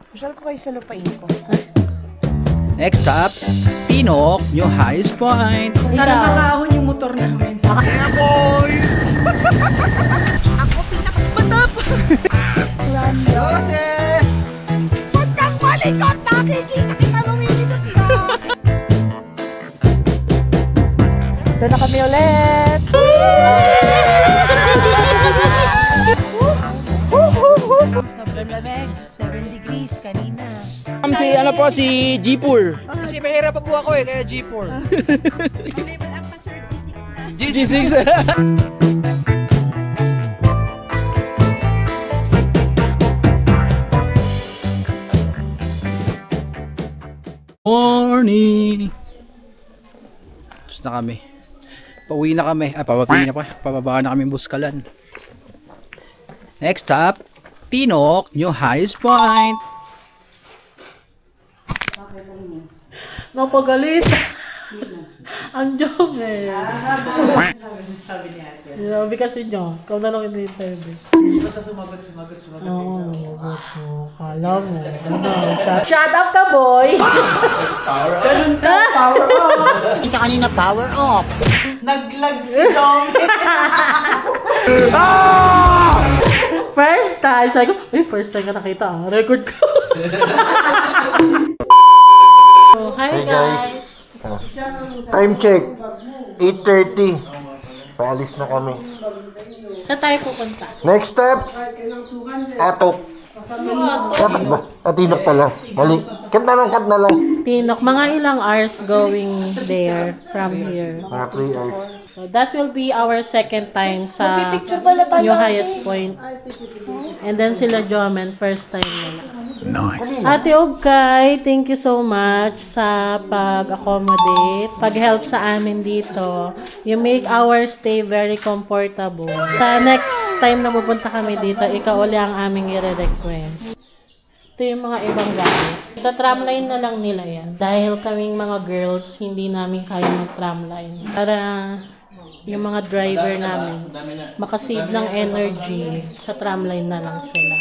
Pasyal ko kayo sa lupain ko. Next stop, Tinok, New Highest Point. Sana makahon yung motor namin. Yeah, boy! Ako pinakamatap! Huwag kang malikot! Nakikita kita lumilipot ka! Doon na kami ulit! Sobrang lamig. 7 degrees kanina. Si G4. Kasi mahirap pa po ako kaya G4. Level up pa sir, G6 na. G6. Morning! Tapos na kami. Pauwi na kami. Pababa na kami Buskalan. Next stop, Tinok, New Highest Point. Napagalit. Ang joke eh. Sabi kasi nyo, ikaw na lang in-interview. Basta sumagot. Oo, kala mo. Shut up ka, boy! Ganun ka, power off! Isa kanina power off. Naglag si Dong! First time, sabi ko, first time ka nakita record ko. Oh, hi guys! Time check, 8:30. Paalis na kami. Saan tayo pupunta? Next step, Atok. Atok ba? Atinok pala. Mali. Cut na lang. Tinok, mga ilang hours going there from here. Mga 3 hours. So that will be our second time sa Picture pala tayo. New Highest Point. And then sila Jomen, first time nila. Nice. Ate Ugkay, thank you so much sa pag-accommodate, pag-help sa amin dito. You make our stay very comfortable. Sa next time na pupunta kami dito, ikaw uli ang aming i-request. Ito yung mga ibang gamit. Ito tramline na lang nila yan. Dahil kaming mga girls, hindi namin kaya mag-tramline. Para yung mga driver namin makasave ng energy, sa tramline na lang sila.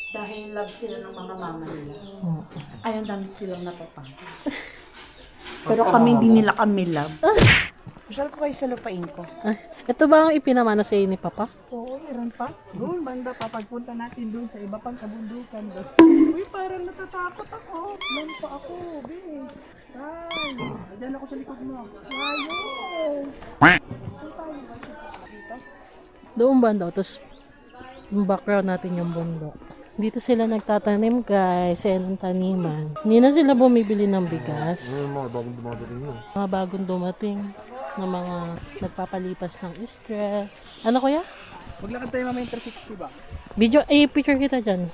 Dahil love sila ng mga mama nila. Ay, ang dami silang napapang. Pero kami, hindi nila kami love. Pasyal ko kayo sa lupain ko. Ito ba ang ipinamana sa ni Papa? Oo, meron pa. Doon, banda pa. Pagpunta natin doon sa iba pang kabundukan doon. Uy, parang natatakot ako. Doon pa ako, be. Ay, dyan ako sa likod mo. Ayaw. Doon ba daw? Tapos yung background natin yung bundok. Dito sila nagtatanim guys, sa taniman. Hindi na sila bumibili ng bigas. Mga bagong dumadating yun. Mga bagong dumating na mga nagpapalipas ng stress. Ano kuya? Maglakad tayo mamaya 360 ba? Video, picture kita dyan.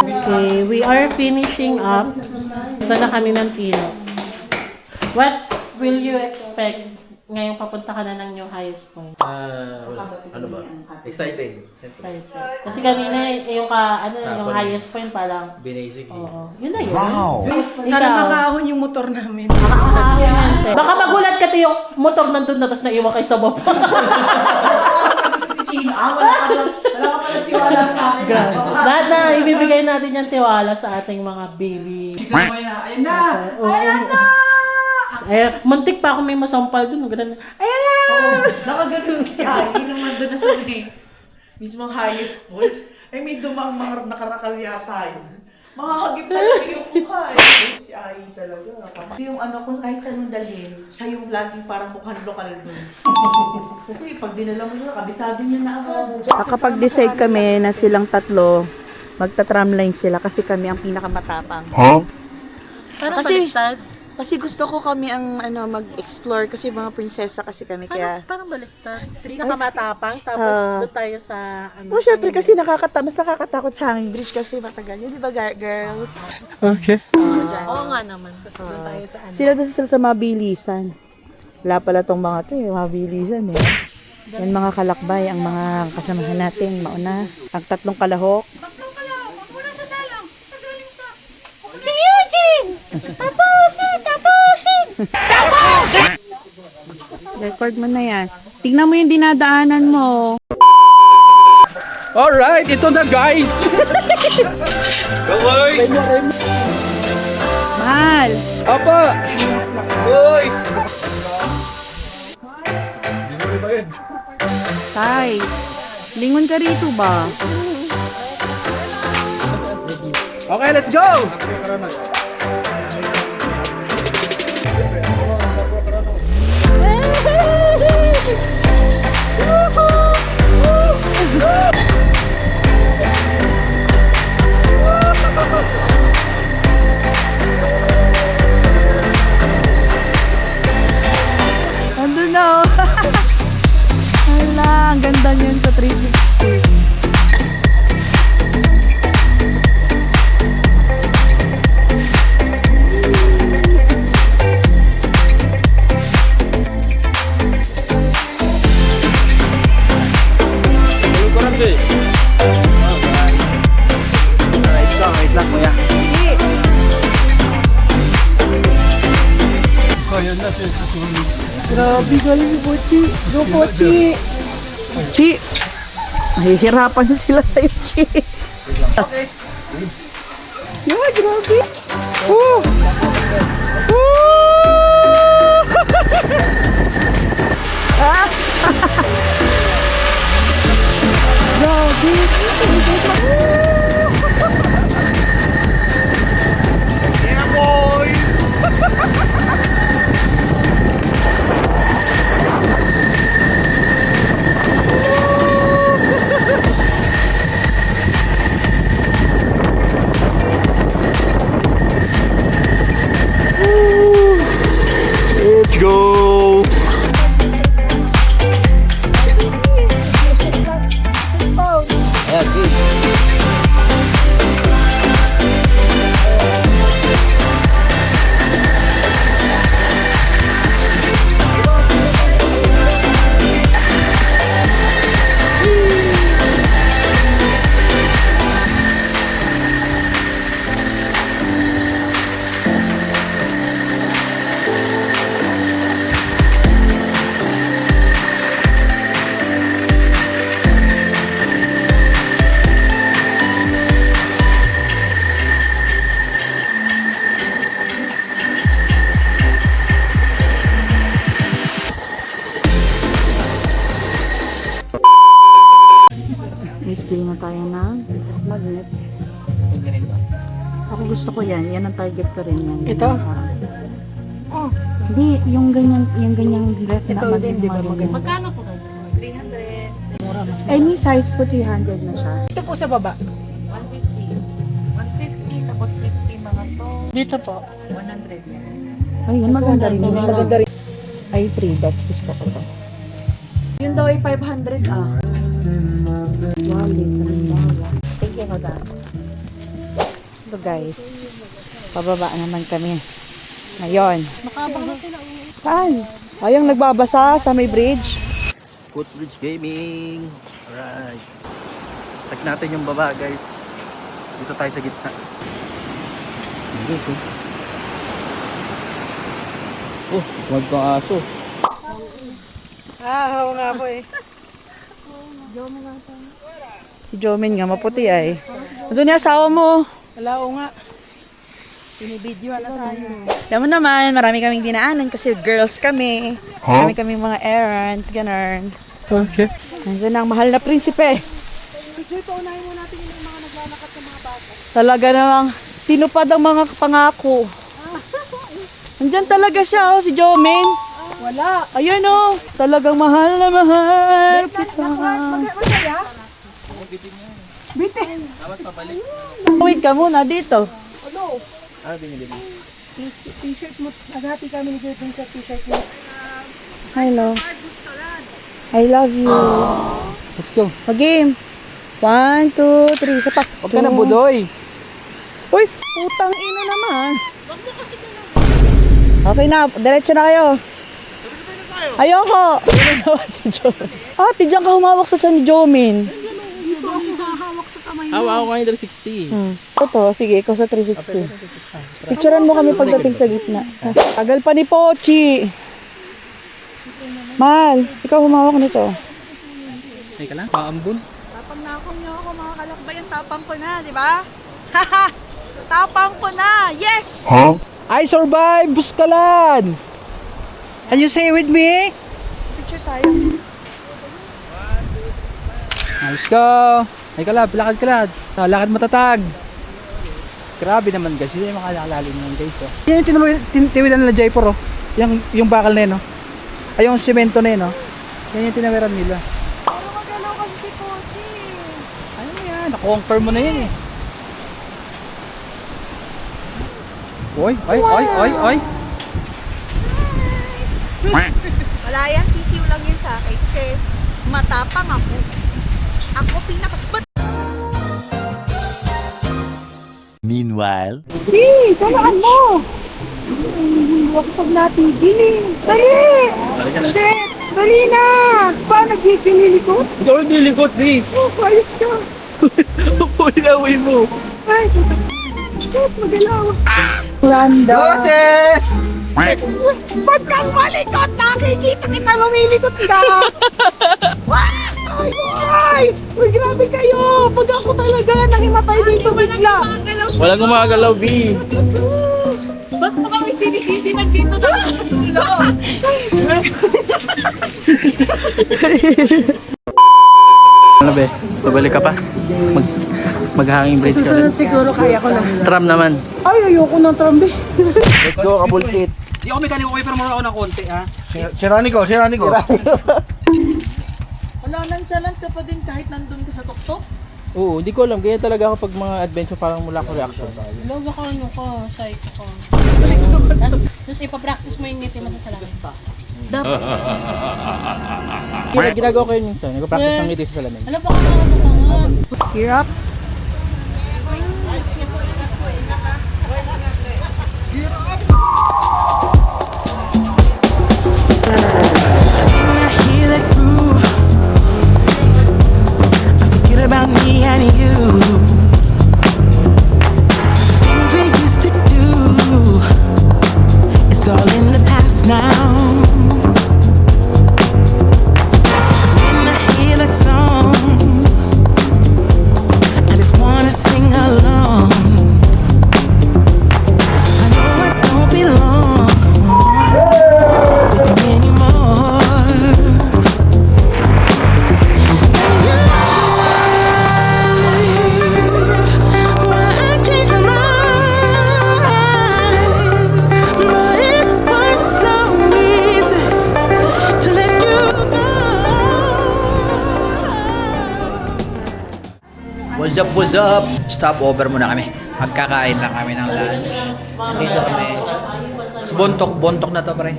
Okay, we are finishing up. Iba na kami ng Tino. What will you expect ngayong papunta ka na ng New Highest Point? Wala. Ano ba? Excited. Right. Kasi kanina yung yung highest point parang Binasig. oo. Yun na yun. Wow! Sana makahon yung motor namin. Baka magulat ka yung motor nandun na tapos naiwan kayo sa baba. Si Chino, wala ka pala tiwala sa akin. Lahat na ibibigay natin yung tiwala sa ating mga baby. Ayun na! Eh, muntik pa ako may masampal dun. Ganun. Ayan na! Nakaganon si Ai naman doon na sa mismong highest point. Ay, may dumang mga nakarakal yata yun. Makakagip talaga yung mukha eh. Si Ai talaga. Yung ano, kung kahit saan mong dalhin, siya yung laging parang mukhang lokal doon. Kasi pag dinala mo siya, kabisado niya na agad. Nakapag-decide kami na silang tatlo, magta-tramline sila kasi kami ang pinakamatapang. Parang Kasi- baliktad. Kasi gusto ko kami ang mag-explore kasi mga prinsesa kasi kami kaya. Parang baliktad. Pinakamatapang, tapos doon tayo sa Oh, syempre kasi mas nakakatakot sa hanging bridge kasi matagal yun, di ba girls? Oo nga naman. Tapos doon tayo sa ano. Sila doon sila sa mabilisan. Wala pala tong mga to mabilisan eh. Yan mga kalakbay, ang mga kasamahan natin, mauna. Ang tatlong kalahok. Si Eugene! Tapusin! Record mo na yan. Tignan mo yung dinadaanan mo. Alright, ito na guys! Mahal. Opo! Tay, lingon ka rito ba? Okay, let's go! Andun na oh. Hala, ang ganda niyan sa 360. Wait lang, kuya. Grabe, galing po, Chi. Go po, Chi. Chi. Nahihirapan na sila sa'yo, Chi. Okay. Yeah, grabe. Woo! Woo! Ah! Grabe. Let's go! Ayan, good. Bili na tayo ng magnet. Ako gusto ko yan. Yan ang target ko rin yan. Ito? Oh, hindi. Yung ganyang ref na magnet. Magkano po kayo? Any size po 300 na siya. Ito po sa baba. 150, tapos 50 mga to. Dito po. Ay, yun maganda rin. Maganda rin. Ay, 3 dots. Gusto ko to. Yun daw ay 500 ah. Wow, thank you for that. So guys, pababa naman kami. Ngayon. Saan? Ayong nagbabasa sa may bridge. Footbridge Gaming. Alright. Check natin yung baba, guys. Dito tayo sa gitna. Oh, wag ka aso. Oo nga po eh. Si Jomin nga, maputi ay. Doon yung asawa mo. Wala o nga. Binibidyo na tayo. Alam mo naman, marami kaming dinaanan kasi girls kami. Marami kaming mga errands, ganun. Okay. Nandiyan ang mahal na prinsipe. Talaga namang tinupad ang mga pangako. Nandiyan talaga siya, oh, si Jomin. Wala. Ayun, oh. Talagang mahal na mahal kita. Bitin. Wait ka muna dito. T-shirt mo. Naghati kami ni Jordan sa t-shirt mo. Hello. I love you. Let's go. Game. 1, 2, 3. Sapak. Huwag ka na budoy. Uy, putang ina naman. Okay na, diretso na kayo. Ayoko. Si Jomin. Ate, diyan ka humawak sa tiyan ni Jomin. Hawa ako kayo 360. Ito, sige, ikaw sa 360. Picturean mo kami pagdating sa gitna. Tagal pa ni Pochi. Mahal, ikaw humawak nito. Teka lang, paambun. Nangako niyo ako mga kalakbayan, tapang ko na, di ba? Haha! Tapang ko na! Yes! I survived Buskalan! Can you say with me? Picture tayo. Let's go! Ay kalab, lakad. Lakad matatag. Grabe naman guys, hindi makakalalim naman guys. Oh. Yan yung tiniwilan nila Jaipur oh. Yung bakal na yun oh. Ay yung semento na yun oh. Yan yung tinawiran nila. Ano magalaw kasi si Kochi? Ano yan, nakonquer mo na yan eh. Oy. Wala yan, sisiw lang yun sa akin kasi matapang ako. Ako pinaka... Meanwhile, Hey, talaan mo! Hindi ako pag natigil. Dali! Shit! Dali na! Pa, nagpipililikot? Hindi ako nilikot eh. Oh, ayos ka. Upo, inaway mo. Ay, shit, magalaw. Randa. Boses! Ba't kang malikot? Nakikita kita lumilikot ka! Ay, ay! Uy, grabe kayo! Pag ako talaga nangimatay dito bigla. Walang gumagalaw, B. Ba't mo kami sinisisi nandito na sa dulo? Ano be? Babalik ka pa? Maghanging bridge ka rin. siguro kaya ko na. Tram naman. Ay, ayoko ng trambe. Let's go, kabulkit. Di ako mekaniko kayo pero muna ako ng konti ha. Sirani ko. Wala nang challenge ka pa din kahit nandun ka sa tuktok. Oo, di ko alam. Kaya talaga ako pag mga adventure parang mula ko reaction. Hello, baka ano ka, psycho ka. Tapos ipapractice mo yung ngiti mo sa salamin. Ginagawa ko yun minsan. Nagpa-practice ng ngiti sa salamin. Alam, baka ano ka nga. Hirap. I hear that groove. I forget about me and you. Things we used to do, it's all in the past now. When I hear that song, I just wanna sing along. I know I don't belong with you anymore. Why I changed my mind, but it was so easy to let you go. What's up? Stop over muna kami. Magkakain lang kami ng lunch. Dito kami. Sa bontok na to pre.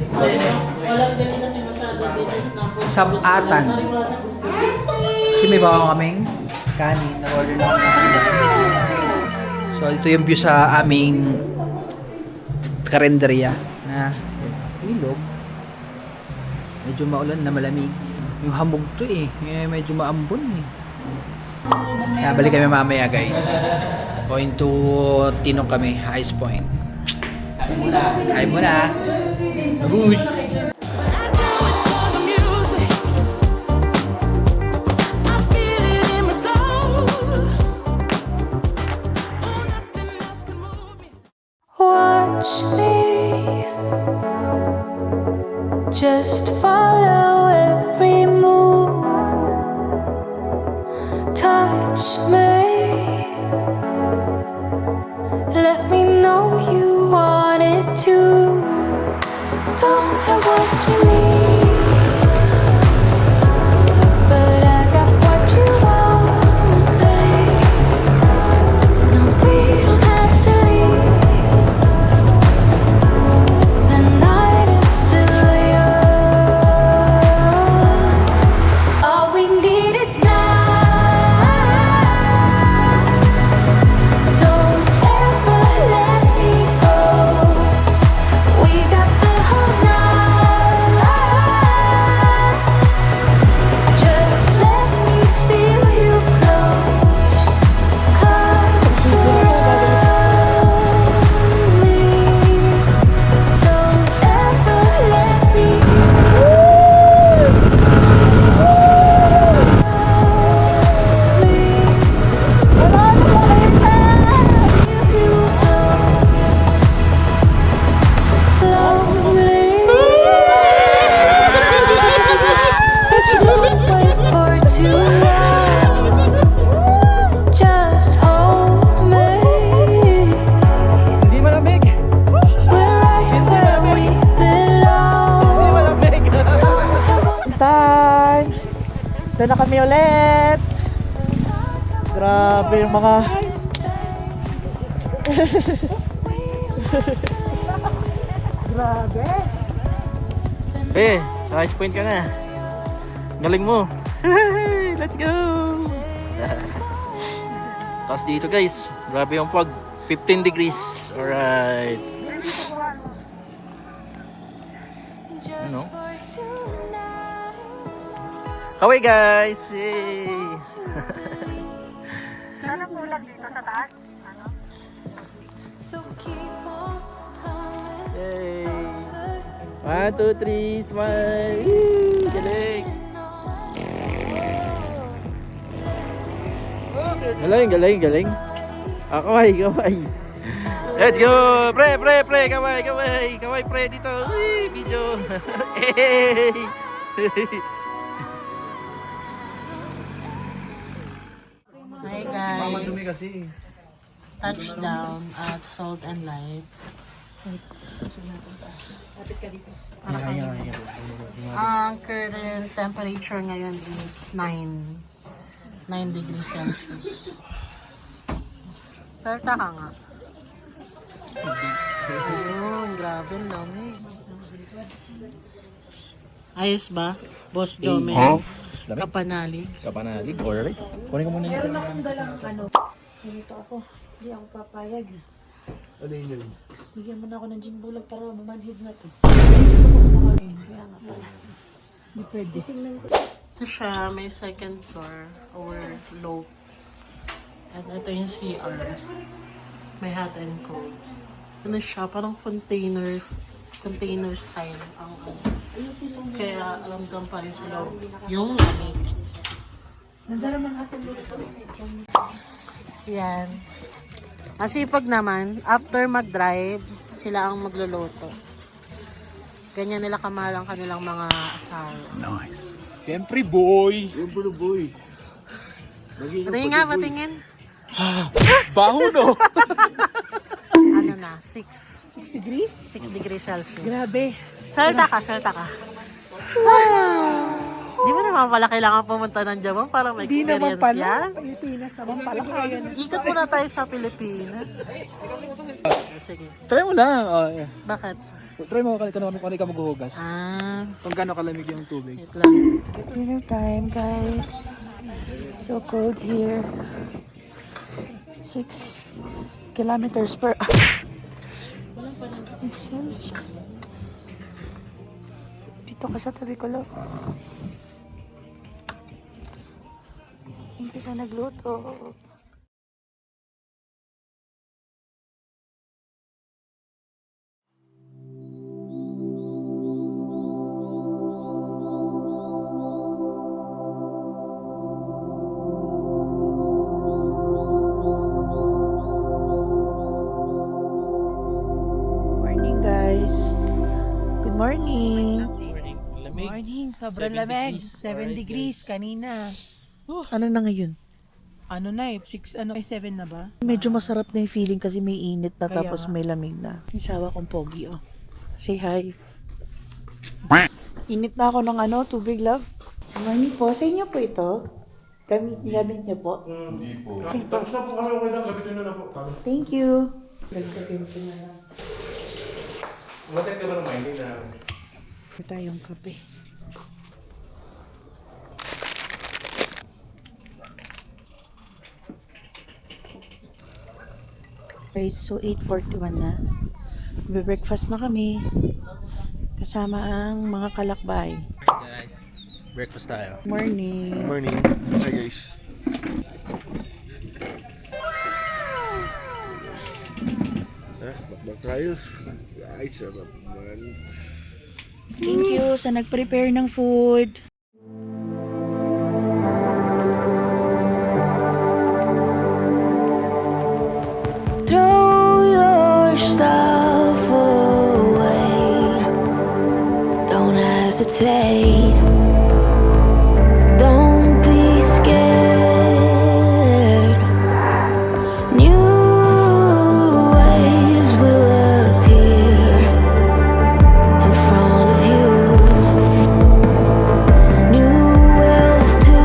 Sabatan. Kasi may bawa kaming kanin. Nag-order na kami. So ito yung view sa aming karinderya na ilog. Medyo maulan na malamig. Yung hamog to eh. Medyo maambon eh. Balik kami mamaya guys. Going to Tinong kami, Highest Point. Kain muna. Babush! I do it for the music. I feel it in my soul. Oh, nothing else can move me. Watch me, just follow every move. Touch me, let me know you want it too. Don't have what you need, but I got what you want, babe. No, we don't have to leave. The night is still young. All we need is now. Don't ever let me go. We got the whole night. Ito na kami ulit. Grabe yung mga... Grabe. Sa ice point ka na. Galing mo. Let's go! Tapos dito guys, grabe yung fog. 15 degrees. Alright. Ano? Kaway guys! Yay! So keep on coming Yay! closer. 1, 2, 3, smile! Woo! Galing! Galing! Kaway! Let's go! Pre! Kaway pre dito! Uy, video! Hey! Hi guys. Touchdown at Salt and Light. Ang current temperature ngayon is 9 degrees Celsius. Salta ka nga. Ayun, grabe ang lamig. Ayos ba? Boss Jome? Kapanalig. Kapanalig, alright. Kunin ko muna yun. Meron akong dalang ano. Ganito ako. Hindi ako papayag. Ano yun? Bigyan mo na ako ng gin bulag para mamanhid na to. Kaya nga pala. Hindi pwede. Ito siya, may second floor or low. At ito yung CR. May hot and cold. Ano siya, parang container style ang kaya alamdam pa rin sa loob yung lamig. Nandala man ato Yan. Masipag naman, after mag-drive, sila ang magluluto. Ganyan nila kamahal ang kanilang mga asawa. Siyempre, boy! Patingin. Baho, no? Ano na, 6 degrees? degrees Celsius. Grabe. Salta ka. Di mo naman pala kailangan pumunta ng Japan para Hindi naman ma-experience pala. yan? Pilipinas naman pala. Kaya na. Ikot muna tayo sa Pilipinas. Sige. Try mo lang. Oh, yeah. Bakit? Try mo kung ano ka maghuhugas. Kung Kung gaano kalamig yung tubig. wait lang. Dinner time, guys. So cold here. 6 kilometers per hour. Dito ka sa tabi ko, lo. Hindi siya nagluto. Morning, guys. Good morning. Lamig. Morning. Sobrang 7 lamig. degrees. 7 Alright, degrees guys. kanina. Ano na ngayon? Ano na 7 na ba? Medyo masarap na yung feeling kasi may init na Kaya tapos nga. may lamig na. Isawa kong pogi, oh. Say hi. Init na ako ng tubig, love. Morning po. Sa inyo po ito? Gamit niyo po? Hindi po. Tapos na po kami, okay lang. Gabitin na po. Thank you. Gagawin ko na lang. Matek ka ba naman? Hindi na. Ito tayong kape. Guys, so 8:41 na. Breakfast na kami. Kasama ang mga kalakbay. Guys, breakfast tayo. Morning. Morning. Hi guys. Bakbak tayo. Ay, sarap man. Thank you sa nag-prepare ng food. Throw your stuff away. Don't hesitate. Don't be scared. New ways will appear in front of you. New wealth to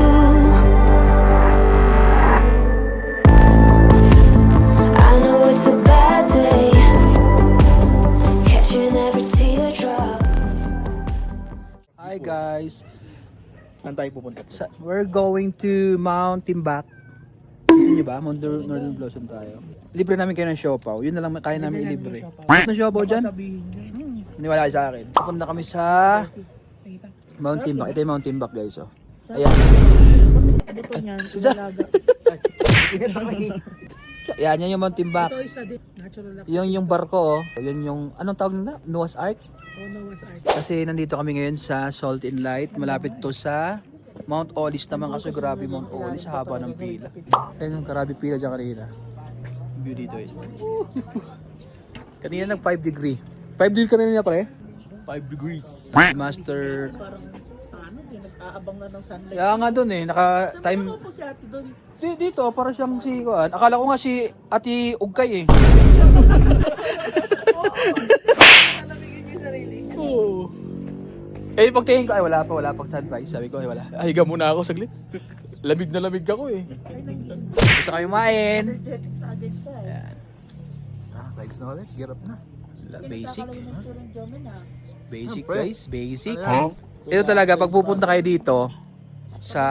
Saan tayo pupunta po? We're going to Mount Timbak. Gusto niyo ba? Mount Northern Blossom tayo. Libre namin kayo ng siopaw. Yun na lang kaya namin ilibre. Ano siopaw dyan? Maniwala kayo sa akin. Pupunta kami sa Mount Timbak. Ito yung Mount Timbak, guys. Oh. Ayan. Ano to niyan? Sadya. Ilaga. Yan, yan yung Mount Timbak. Ito isa din. Natural lang. Yung barko, oh. Yun yung, anong tawag nila? Noah's Ark? Oh, no, was art. Kasi nandito kami ngayon sa Salt and Light. Malapit to sa Mount Olis naman kasi grabe Mount Olis. Sa haba ng pila. Ayun yung karami pila dyan kanina. View dito eh. Kanina nag 5 degree. 5 degree kanina pare? 5 degrees. Master. Parang, ano, di nag-aabang na ng sunlight. Kaya nga dun eh. Naka-time. Ano po si ate doon? Dito, para siyang si Kuan. Akala ko nga si Ate Ugkay eh. Nalamigin niyo yung sarili niya. Oo. Eh, pagtingin ko, ay wala pang sunrise. Sabi ko, ay wala. Ay, higa muna ako saglit. Lamig na lamig ako eh. Gusto kayo main. Energetic na agad siya eh. Ayan. Legs na ulit. Girap na. Basic. Nagkakalawin ng tsurong Jomen ah. Basic guys. Basic. Ito talaga, pag pupunta kayo dito sa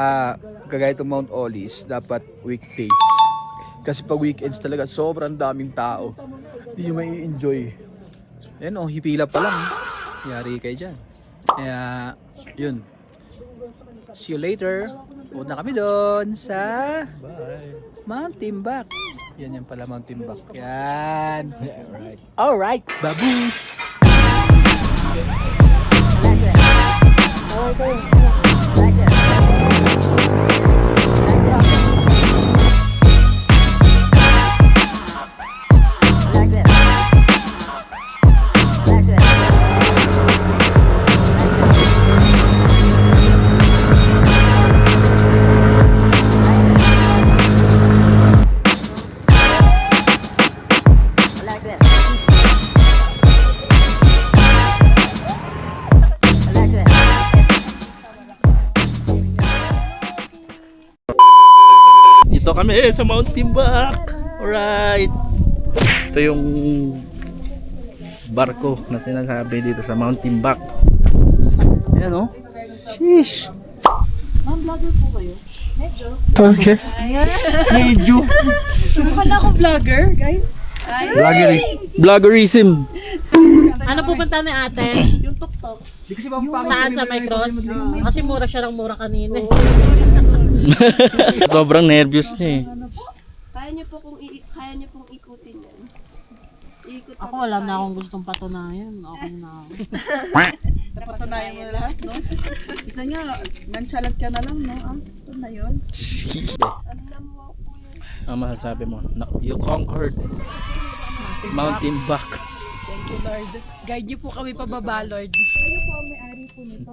kagaya itong Mount Olis, dapat weekdays. Kasi pag weekends talaga, sobrang daming tao. Hindi nyo may enjoy. Ayan oh, hipila pa lang. Yari kayo dyan. Kaya, yun. See you later. Punta kami doon sa Mount Timbak. Yan pala Mount Timbak. Yan. Alright. Alright, baboos! Dito kami sa Mount Timbak. Alright. Ito yung barko na sinasabi dito sa Mount Timbak. Ayan o. Sheesh. Ma'am, vlogger po kayo? Medyo. Okay. Medyo. Akala ko vlogger, guys. Vloggerism. Ano pupunta ni ate? Yung tuk-tuk. Saan sa may cross? Kasi mura siya ng mura kanina. Sobrang nervous niya eh. Kaya niyo pong ikutin yan. Ikot Ako wala na akong gustong patunayan. Okay na ako. Napatunayan mo lahat, no? Isa nga, nonchalant ka na lang, no? Ah, ito na yun. Ano na mo po yun? Ang masasabi mo, you conquered Mount Timbak. Thank you, Lord. Guide niyo po kami pababa, Lord. Kayo po ang may-ari po nito.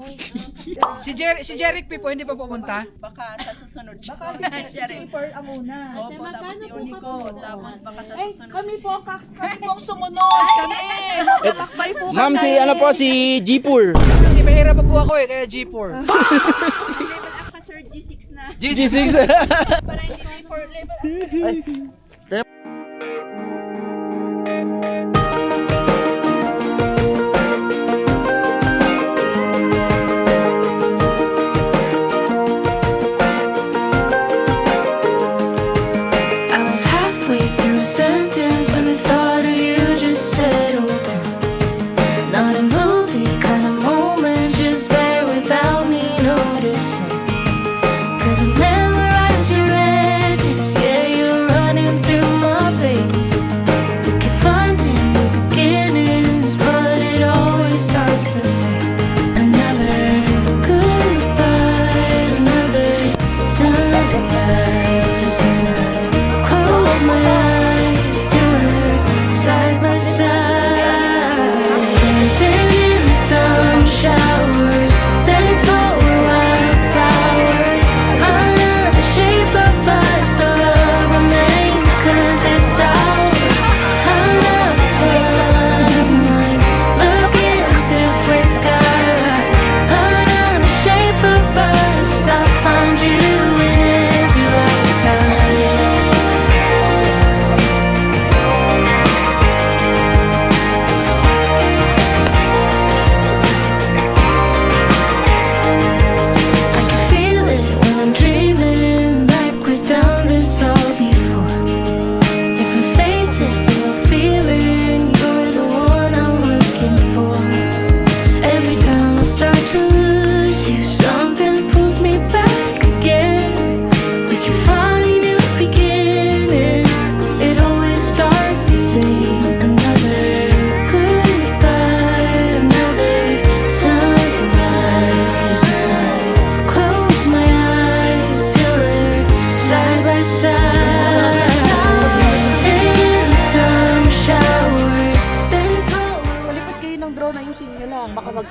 Si Jeric P po, hindi pa pupunta? Baka sa susunod siya. Baka si Pearl ang una. Opo, tapos si Unico. Tapos baka sa susunod Kami si po, kami pong sumunod. Kami. Makalakbay po kami. Ma'am, si Jeepur. Kasi mahirap pa po ako eh, kaya G4. level up ka, sir. G6 na. G6. Para hindi G4 level up. I was halfway through a sentence when the thought of you just settled in. Not a movie kind of moment, just there without me noticing. 'Cause I memorized your edges, yeah, you're running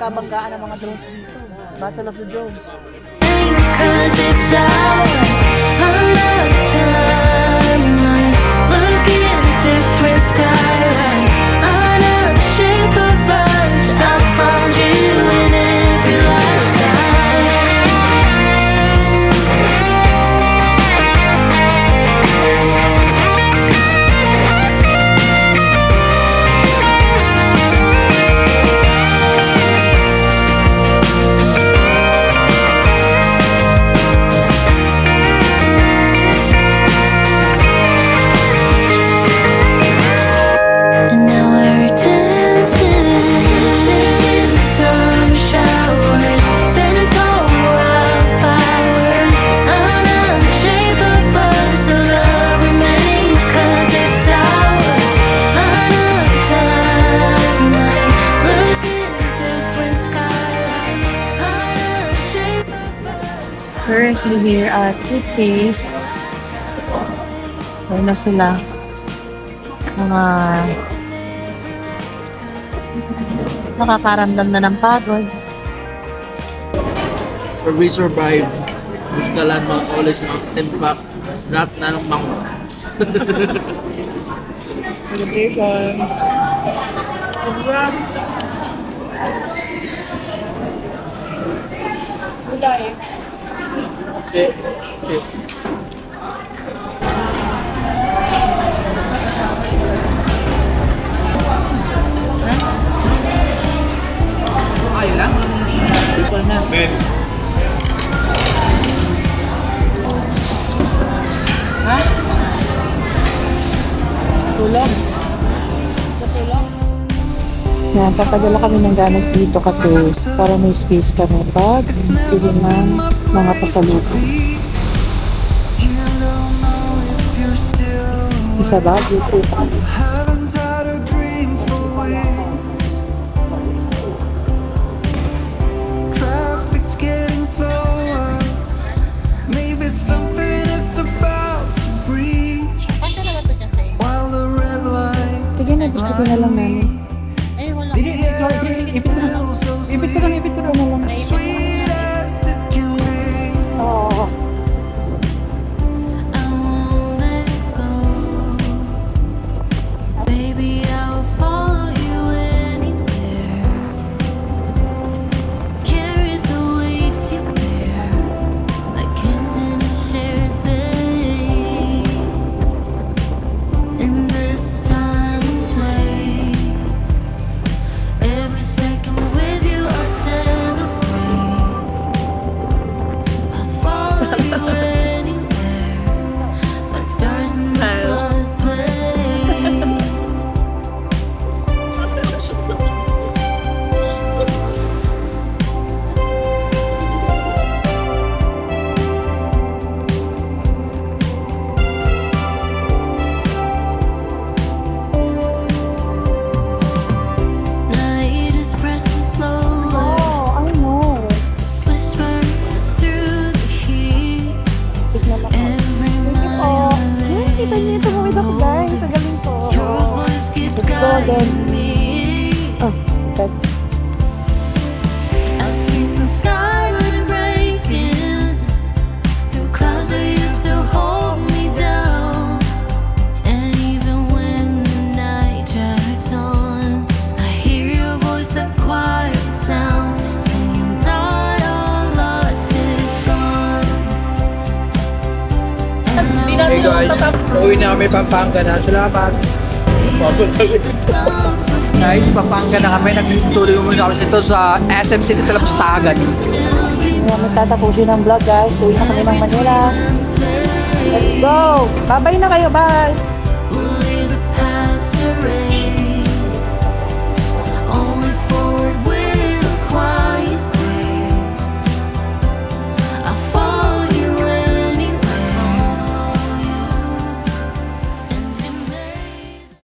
pagkabanggaan ng mga drones dito. Battle of the drones. Cause it's ours, another timeline. Look at different skylines, another shape of us. I found you in every lifetime. And now we're dancing in the summer showers, standing tall wildflowers. Another shape of us, the love remains, 'cause it's ours. Another timeline, look at different skylines. Another shape of us. Currently here at Toothpaste. Ayun na sila. Mga nakakaramdam na ng pagod. For we survive, Buskalan, Mount Olis, Mountain Park, lahat na ng mount. Celebration. Okay. Okay. Ayun lang. People na. Ha? Tulog. Tulog. Yan, papadala kami ng gamit dito kasi para may space kami pag pili ng mga pasalubong. Isa ba? Isa pa. Traffic's getting slower. Maybe something is about to breach. While the red light Sige na, gusto ko na lang namin. Ipit ko na lang. sweet as it can be. Oo. I won't let go. Baby, I will follow you anywhere. Carry the weights you bear, like hands in a shared bed. In this time and place, every second with you I'll celebrate. I'll follow you anywhere, like stars in the floodplain. Night is pressing slower, Oh, I know. whispers through the heat. Signal ako. Every Oh, mile kita niyo ito. Tumawid ako, guys. Ang galing ko. your voice keeps Let's go then. guiding me. Oh, okay. I've seen the skyline breaking through clouds that used to hold me down. And even when the night drags on, I hear your voice, that quiet sound, saying not all lost is gone. And Hey guys, uwi na kami Pampanga na. Salamat. Guys, Pampanga na kami. Nagtuloy muna kami dito sa SM City Talapastagan. Ngayon, magtatapusin ang vlog, guys. Uwi na kami ng Manila. Let's go! Babay na kayo, bye!